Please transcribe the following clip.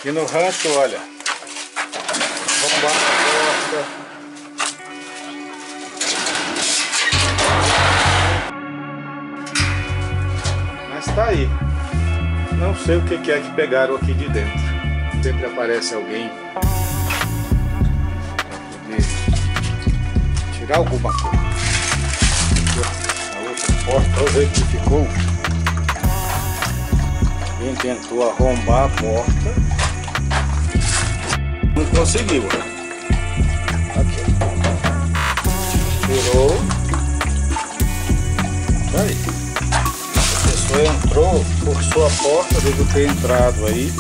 Aqui no rancho, olha, arrombar a porta. Mas tá aí. Não sei o que é que pegaram aqui de dentro. Sempre aparece alguém pra poder tirar alguma coisa. A outra porta, olha o jeito que ficou. Alguém tentou arrombar a porta. Não conseguiu, né? Aqui. Tirou. Tá aí. A pessoa entrou, forçou a porta, deve ter entrado aí.